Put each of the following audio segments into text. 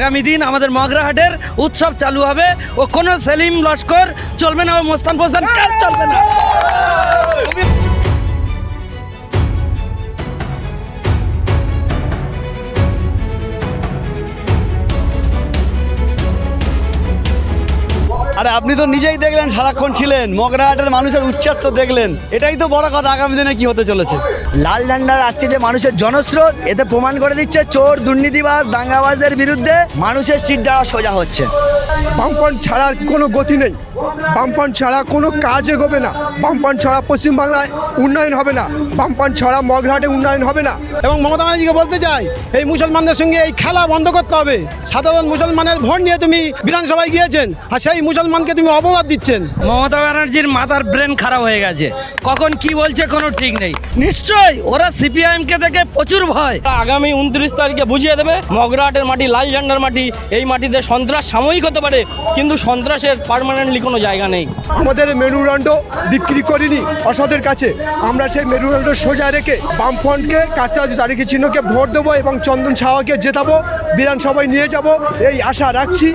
আগামী দিন আমাদের মগরাহাটের উৎসব চালু হবে। ও কোনো সেলিম লস্কর চলবে না, ও মোস্তান ফোস্তান কাজ চলবে না। আরে আপনি তো নিজেই দেখলেন, সারাক্ষণ ছিলেন, মগরাহাটের মানুষের উচ্ছ্বাস তো দেখলেন। এটাই তো বড় কথা, আগামী দিনে কি হতে চলেছে। লাল ঝান্ডার আজকে যে মানুষের জনস্রোত, এতে প্রমাণ করে দিচ্ছে চোর, দুর্নীতিবাজ, দাঙ্গাবাজের বিরুদ্ধে মানুষের সিট দেওয়া সোজা হচ্ছে। বামপন্থ ছাড়ার কোনো গতি নেই, বামপন্থ ছাড়া কোনো কাজ এগোবে না, বামপন্থ ছাড়া পশ্চিমবাংলায় উন্নয়ন হবে না, বামপন্থ ছাড়া মগরাহাটে উন্নয়ন হবে না। এবং মমতা ব্যানার্জিকে বলতে চাই, এই মুসলমানদের সঙ্গে এই খেলা বন্ধ করতে হবে। সাধারণ মুসলমানের ভোট নিয়ে তুমি বিধানসভায় গিয়েছেন, আর সেই মুসলমানকে তুমি অপবাদ দিচ্ছেন। মমতা ব্যানার্জির মাথার ব্রেন খারাপ হয়ে গেছে, কখন কি বলছে কোনো ঠিক নেই। নিশ্চয়ই ওরা সিপিআইএমকে দেখে প্রচুর ভয়। আগামী 29 তারিখে বুঝিয়ে দেবে মগরাহাটের মাটি লাল ঝান্ডার মাটি। এই মাটিতে সন্ত্রাস সাময়িক হতে পারে, কিন্তু সন্ত্রাসের পার্মানেন্টলি কোনো জায়গা নেই। আমাদের মেরুদণ্ড বিক্রি করিনি অসদের কাছে, আমরা সেই মেরুদণ্ড সোজা রেখে বামফ্রন্টকে কাছাকাছি তারিখে চিহ্নকে ভোট দেবো এবং চন্দন সাহাকে জেতাবো, বিধানসভায় নিয়ে যাব, এই আশা রাখছি।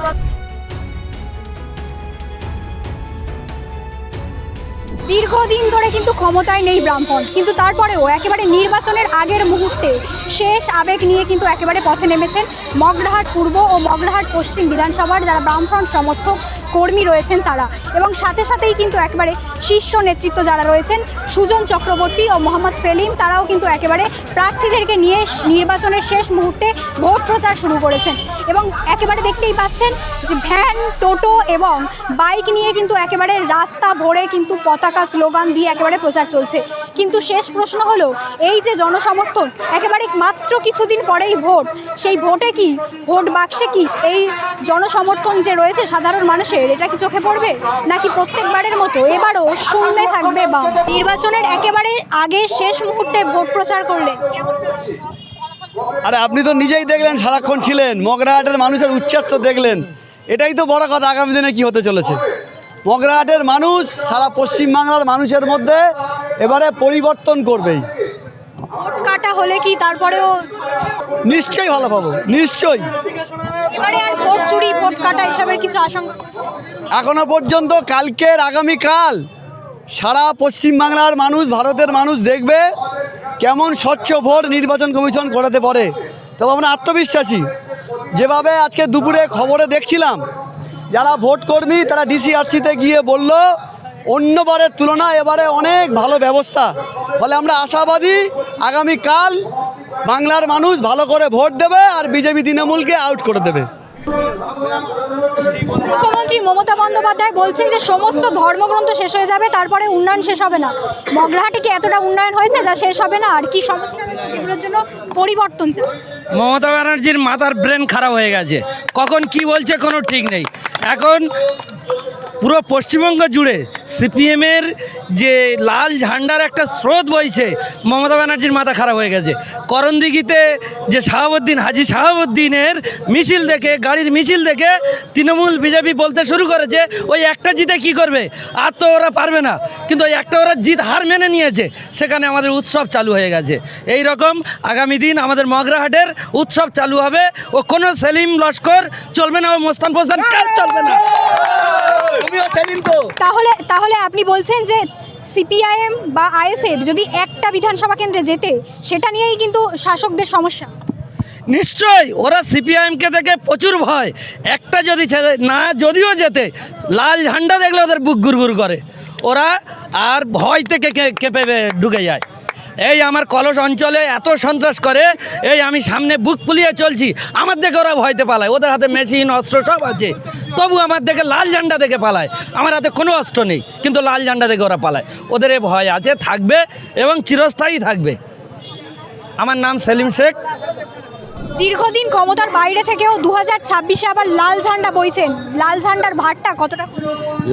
দীর্ঘদিন ধরে কিন্তু ক্ষমতায় নেই বামফ্রন্ট, কিন্তু তারপরেও একেবারে নির্বাচনের আগের মুহূর্তে শেষ আবেগ নিয়ে কিন্তু একেবারে পথে নেমেছেন মগরাহাট পূর্ব ও মগরাহাট পশ্চিম বিধানসভার যারা বামফ্রন্ট সমর্থক কর্মী রয়েছেন তারা, এবং সাথে সাথেই কিন্তু একেবারে শীর্ষ নেতৃত্ব যারা রয়েছেন সুজন চক্রবর্তী ও মোহাম্মদ সেলিম, তারাও কিন্তু একেবারে প্রার্থীদেরকে নিয়ে নির্বাচনের শেষ মুহূর্তে ভোট প্রচার শুরু করেছেন। এবং একেবারে দেখতেই পাচ্ছেন যে ভ্যান, টোটো এবং বাইক নিয়ে কিন্তু একেবারে রাস্তা ভরে কিন্তু পতাকা স্লোগান দিয়ে একেবারে প্রচার চলছে। কিন্তু শেষ প্রশ্ন হলো, এই যে জনসমর্থন, একেবারে মাত্র কিছুদিন পরেই ভোট, সেই ভোটে কি, ভোট বাক্সে কি এই জনসমর্থন যে রয়েছে সাধারণ মানুষের, এটা কি চোখে পড়বে, নাকি প্রত্যেকবারের মতো এবারও শূন্যে থাকবে বাম? নির্বাচনের একেবারে আগে শেষ মুহূর্তে ভোট প্রচার করলেন। আরে আপনি তো নিজেই দেখলেন, সারাক্ষণ ছিলেন, মগরাহাটের মানুষের উচ্ছ্বাস তো দেখলেন। এটাই তো বড় কথা, আগামী দিনে কি হতে চলেছে। মগরাহাটের মানুষ সারা পশ্চিমবাংলার মানুষের মধ্যে এবারে পরিবর্তন করবেই। ভোট কাটা হলে কি তারপরেও নিশ্চয়ই ভালো পাবো, নিশ্চয়ই। এবারে আর ভোট চুরি, ভোট কাটা এসবের কিছু আশঙ্কা? এখনো পর্যন্ত কালকের আগামীকাল সারা পশ্চিমবাংলার মানুষ, ভারতের মানুষ দেখবে কেমন স্বচ্ছ ভোট নির্বাচন কমিশন করাতে পারে। তবে আমরা আত্মবিশ্বাসী। যেভাবে আজকে দুপুরে খবরে দেখছিলাম, যারা ভোট কর্মী তারা ডিসিআরসিতে গিয়ে বলল অন্যবারের তুলনায় এবারে অনেক ভালো ব্যবস্থা। ফলে আমরা আশাবাদী আগামীকাল বাংলার মানুষ ভালো করে ভোট দেবে আর বিজেপি তৃণমূলকে আউট করে দেবে। মুখ্যমন্ত্রী মমতা বন্দ্যোপাধ্যায় বলছেন যে সমস্ত ধর্মগ্রন্থ শেষ হয়ে যাবে, তারপরে উন্নয়ন শেষ হবে না। মগরাহাটে কি এতটা উন্নয়ন হয়েছে যা শেষ হবে না? আর কি সমস্যা রয়েছে যেগুলোর জন্য পরিবর্তন চাই? মমতা ব্যানার্জির মাথার ব্রেন খারাপ হয়ে গেছে, কখন কি বলছে কোনো ঠিক নেই। এখন পুরো পশ্চিমবঙ্গ জুড়ে সিপিএমের যে লাল ঝান্ডার একটা স্রোত বইছে, মমতা ব্যানার্জির মাথা খারাপ হয়ে গেছে। করণদিঘিতে যে শাহাবুদ্দিন, হাজি শাহাবুদ্দিনের মিছিল দেখে, গাড়ির মিছিল দেখে তৃণমূল বিজেপি বলতে শুরু করেছে ওই একটা জিতে কি করবে, আর তো ওরা পারবে না। কিন্তু ওই একটা ওরা জিত হার মেনে নিয়েছে, সেখানে আমাদের উৎসব চালু হয়ে গেছে। এই রকম আগামী দিন আমাদের মগরাহাটের উৎসব চালু হবে। ও কোনো সেলিম লস্কর চলবে না, ও মোস্তান ফোস্তান কাজ চলবে না। তাহলে আপনি বলছেন যে সিপিআইএম বা আইএসএফ যদি একটা বিধানসভা কেন্দ্রে যেতে, সেটা নিয়েই কিন্তু শাসকদের সমস্যা? নিশ্চয়ই ওরা সিপিআইএমকে দেখে প্রচুর ভয়। একটা যদি না, যদিও যেতে, লাল ঝান্ডা দেখলে ওদের বুক গুড়গুড় করে, ওরা আর ভয় থেকে কেঁপে ঢুকে যায়। এই আমার কলস অঞ্চলে এত সন্ত্রাস করে, এই আমি সামনে বুক ফুলিয়ে চলছি, আমার দেখে ওরা ভয়তে পালায়। ওদের হাতে মেশিন, অস্ত্র সব আছে, তবু আমার দেখে লাল ঝান্ডা দেখে পালায়। আমার হাতে কোনো অস্ত্র নেই, কিন্তু লাল ঝান্ডা দেখে ওরা পালায়। ওদের এ ভয় আছে, থাকবে এবং চিরস্থায়ী থাকবে। আমার নাম সেলিম শেখ। দীর্ঘদিন ক্ষমতার বাইরে থেকেও 2026-এ আবার লাল ঝান্ডা বইছেন, লাল ঝান্ডার ভারটা কতটা?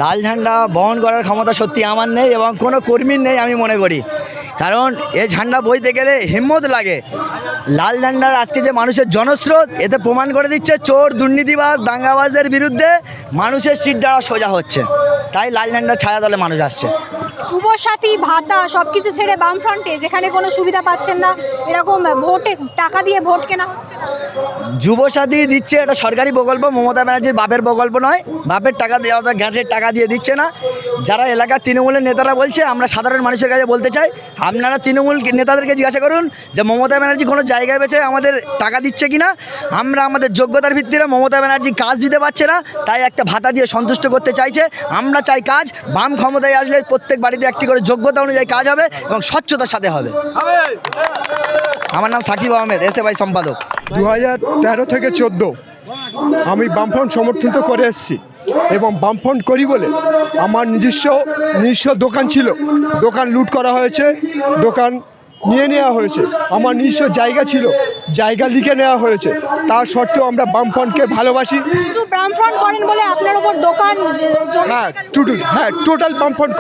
লাল ঝান্ডা বহন করার ক্ষমতা সত্যি আমার নেই এবং কোনো কর্মীর নেই আমি মনে করি, কারণ এই ঝান্ডা বইতে গেলে হিম্মত লাগে। লাল ঝান্ডার আজকে যে মানুষের জনস্রোত, এতে প্রমাণ করে দিচ্ছে চোর, দুর্নীতিবাজ, দাঙ্গাবাজের বিরুদ্ধে মানুষের সিট দেওয়া সোজা হচ্ছে। তাই লাল ঝান্ডার ছায়া দলে মানুষ আসছে। যুবসাথী ভাতা সব কিছু ছেড়ে বামফ্রন্টে, যেখানে কোনো সুবিধা পাচ্ছেন না, এরকম ভোটে টাকা দিয়ে ভোট কেনা হচ্ছে না। যুবসাথী দিচ্ছে, এটা সরকারি প্রকল্প, মমতা ব্যানার্জির বাপের প্রকল্প নয়, বাপের টাকা দিয়ে অর্থাৎ গ্যাসের টাকা দিয়ে দিচ্ছে না। যারা এলাকার তৃণমূলের নেতারা বলছে, আমরা সাধারণ মানুষের কাছে বলতে চাই, আপনারা তৃণমূল নেতাদেরকে জিজ্ঞাসা করুন যে মমতা ব্যানার্জি কোনো জায়গায় বেছে আমাদের টাকা দিচ্ছে কিনা। আমরা আমাদের যোগ্যতার ভিত্তিতে, মমতা ব্যানার্জি কাজ দিতে পারছে না, তাই একটা ভাতা দিয়ে সন্তুষ্ট করতে চাইছে। আমরা চাই কাজ, বাম ক্ষমতায় আসলে প্রত্যেক বাড়িতে একটি করে যোগ্যতা অনুযায়ী কাজ হবে এবং স্বচ্ছতার সাথে হবে। আমার নাম সাকিব আহমেদ, এসএফআই সম্পাদক। 2013 থেকে 14 আমি বামফ্রন্ট সমর্থন তো করে এসেছি এবং বামফ্রন্ট করি বলে আমার নিজস্ব দোকান ছিল, দোকান লুট করা হয়েছে, দোকান নিয়ে নেওয়া হয়েছে। আমার নিজস্ব জায়গা ছিল, জায়গা লিখে নেওয়া হয়েছে। তা সত্ত্বেও আমরা বামফ্রন্টকে ভালোবাসি। শুধু বামফ্রন্ট করেন বলে আপনার ওপর দোকান টোটাল বামফ্রন্ট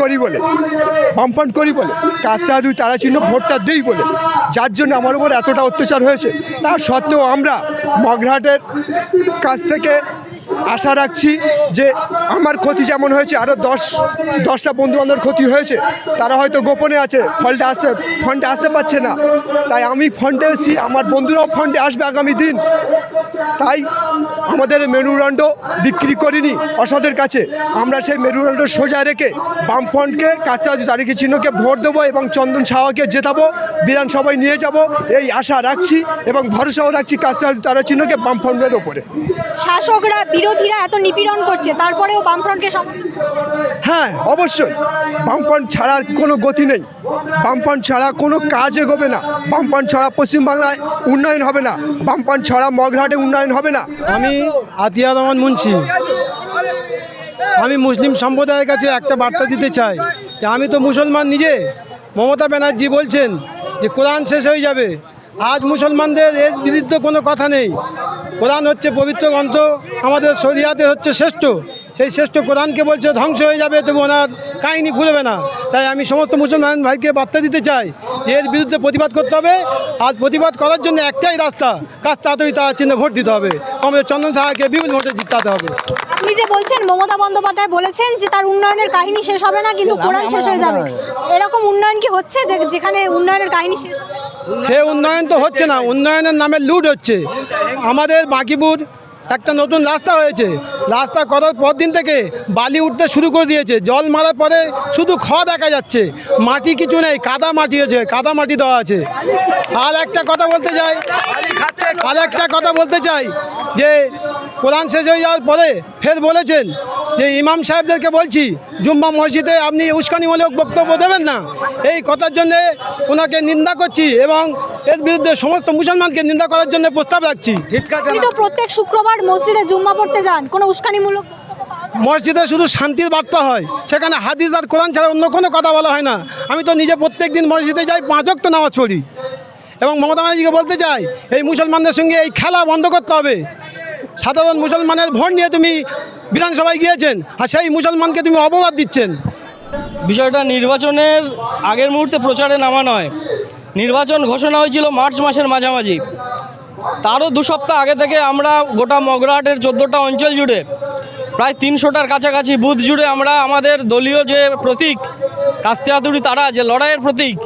করি বলে কাজটা দুই তারা চিহ্ন ভোটটা দিই বলে, যার জন্য আমার উপর এতটা অত্যাচার হয়েছে। তা সত্ত্বেও আমরা মগরাহাটের কাছ থেকে আশা রাখছি যে আমার ক্ষতি যেমন হয়েছে আরও 10টা বন্ধুবান্ধবের ক্ষতি হয়েছে, তারা হয়তো গোপনে আছে, ফন্ডে আসতে পারছে না। তাই আমি ফন্ডে এসেছি, আমার বন্ধুরাও ফন্ডে আসবে আগামী দিন। তাই আমাদের মেরুদণ্ড বিক্রি করিনি অসদের কাছে। আমরা সেই মেরুদণ্ড সোজা রেখে বামফ্রন্টকে কাছাকাছি তারিখে চিহ্নকে ভোট দেবো এবং চন্দন সাহাকে জেতাবো, বিধানসভায় নিয়ে যাব, এই আশা রাখছি এবং ভরসাও রাখছি কাছাকাছি তারা চিহ্নকে বামফ্রন্টের ওপরে। শাসকরা বিরোধীরা এত নিপীড়ন করছে, তারপরেও বামফ্রন্টকে সমর্থন করছে। হ্যাঁ, অবশ্যই বামফ্রন্ট ছাড়ার কোনো গতি নেই, বামফ্রন্ট ছাড়া কোনো কাজ এগোবে না, বামফ্রন্ট ছাড়া পশ্চিমবাংলায় উন্নয়ন হবে না, বামফ্রন্ট ছাড়া মগরাহাটে উন্নয়ন হবে না। আমি আতিয়া রহমান মুন্সি, আমি মুসলিম সম্প্রদায়ের কাছে একটা বার্তা দিতে চাই যে আমি তো মুসলমান নিজে। মমতা ব্যানার্জি বলছেন যে কোরআন শেষ হয়ে যাবে। আজ মুসলমানদের এর বিরুদ্ধে কোনো কথা নেই। কোরআন হচ্ছে পবিত্র গ্রন্থ, আমাদের শরিয়াতে হচ্ছে শ্রেষ্ঠ। সেই শ্রেষ্ঠ কোরআনকে বলছে ধ্বংস হয়ে যাবে, তবু ওনার কাহিনী ভুলবে না। তাই আমি সমস্ত মুসলমান ভাইকে বার্তা দিতে চাই যে এর বিরুদ্ধে প্রতিবাদ করতে হবে। আর প্রতিবাদ করার জন্য একটাই রাস্তা, কাজ তাড়াতাড়ি তার চিহ্নে ভোট দিতে হবে। আমাদের চন্দন সাহাকে বিপুল ভোটে জিতাতে হবে। আপনি যে বলছেন মমতা বন্দ্যোপাধ্যায় বলেছেন যে তার উন্নয়নের কাহিনী শেষ হবে না, কিন্তু কোরআন শেষ হয়ে যাবে, এরকম উন্নয়ন কি হচ্ছে যেখানে উন্নয়নের কাহিনী শেষ হবে? সে উন্নয়ন তো হচ্ছে না, উন্নয়নের নামে লুট হচ্ছে। আমাদের বাঁকিপুর একটা নতুন রাস্তা হয়েছে, রাস্তা করার পর দিন থেকে বালি উঠতে শুরু করে দিয়েছে। জল মারার পরে শুধু খড় দেখা যাচ্ছে, মাটি কিছু নেই, কাদা মাটি হয়েছে, কাদা মাটি দেওয়া আছে। আর একটা কথা বলতে চাই যে কোরআন শেষ হয়ে যাওয়ার পরে ফের বলেছেন যে ইমাম সাহেবদেরকে বলছি জুম্মা মসজিদে আপনি উস্কানিমূলক বক্তব্য দেবেন না। এই কথার জন্যে ওনাকে নিন্দা করছি এবং এর বিরুদ্ধে সমস্ত মুসলমানকে নিন্দা করার জন্য প্রস্তাব রাখছি। আপনি তো প্রত্যেক শুক্রবার মসজিদে জুম্মা পড়তে যান, কোনো উস্কানিমূলক বক্তব্য পাওয়া যায় না? মসজিদে শুধু শান্তির বার্তা হয়, সেখানে হাদিস আর কোরআন ছাড়া অন্য কোনো কথা বলা হয় না। আমি তো নিজে প্রত্যেক দিন মসজিদে যাই, 5 ওয়াক্ত নামাজ পড়ি এবং মমতা ব্যানার্জিকে বলতে চাই এই মুসলমানদের সঙ্গে এই খেলা বন্ধ করতে হবে। সাধারণ মুসলমানের ভোট নিয়ে তুমি বিধানসভায় গিয়েছেন আর সেই মুসলমানকে তুমি অপবাদ দিচ্ছেন। বিষয়টা নির্বাচনের আগের মুহূর্তে প্রচারে নামা নয়। নির্বাচন ঘোষণা হয়েছিল মার্চ মাসের মাঝামাঝি, তারও 2 সপ্তাহ আগে থেকে আমরা গোটা মগরাহাটের 14টা অঞ্চল জুড়ে প্রায় 300টার কাছাকাছি বুথ জুড়ে আমরা আমাদের দলীয় যে প্রতীক কাস্তে হাতুড়ি তারা, যে লড়াইয়ের প্রতীক,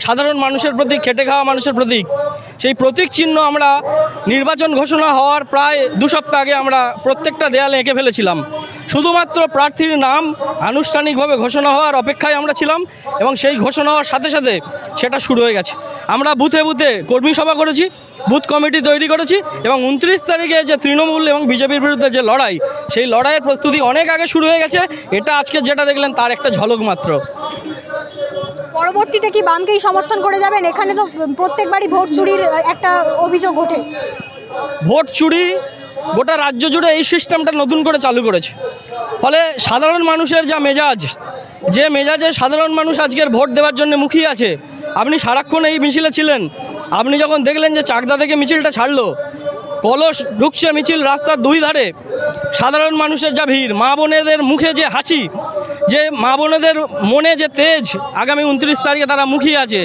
সাধারণ মানুষের প্রতীক, খেটে খাওয়া মানুষের প্রতীক, সেই প্রতীক চিহ্ন আমরা নির্বাচন ঘোষণা হওয়ার প্রায় 2 সপ্তাহ আগে আমরা প্রত্যেকটা দেয়ালে এঁকে ফেলেছিলাম। শুধুমাত্র প্রার্থীর নাম আনুষ্ঠানিকভাবে ঘোষণা হওয়ার অপেক্ষায় আমরা ছিলাম এবং সেই ঘোষণা হওয়ার সাথে সাথে সেটা শুরু হয়ে গেছে। আমরা বুথে বুথে কর্মী সভা করেছি, বুথ কমিটি তৈরি করেছি এবং 29 তারিখে যে তৃণমূল এবং বিজেপির বিরুদ্ধে যে লড়াই, সেই লড়াইয়ের প্রস্তুতি অনেক আগে শুরু হয়ে গেছে। এটা আজকে যেটা দেখলেন তার একটা ঝলক মাত্র। পরবর্তীতে কি বামকেই সমর্থন করে যাবেন? এখানে তো প্রত্যেকবারই ভোট চুরির একটা অভিযোগ ওঠে। ভোট চুরি গোটা রাজ্য জুড়ে এই সিস্টেমটা নতুন করে চালু করেছে, ফলে সাধারণ মানুষের যা মেজাজ, যে মেজাজে সাধারণ মানুষ আজকের ভোট দেওয়ার জন্য মুখিয়ে আছে। আপনি সারাক্ষণ এই মিছিলে ছিলেন, আপনি যখন দেখলেন যে চাকদা থেকে মিছিলটা ছাড়লো, কলস ঢুকছে মিছিল রাস্তার 2 ধারে, সাধারণ মানুষের যা ভিড়, মা বোনেদের মুখে যে হাসি, যে মা বোনেদের মনে যে তেজ, আগামী 29 তারিখে তারা মুখিয়ে আছে।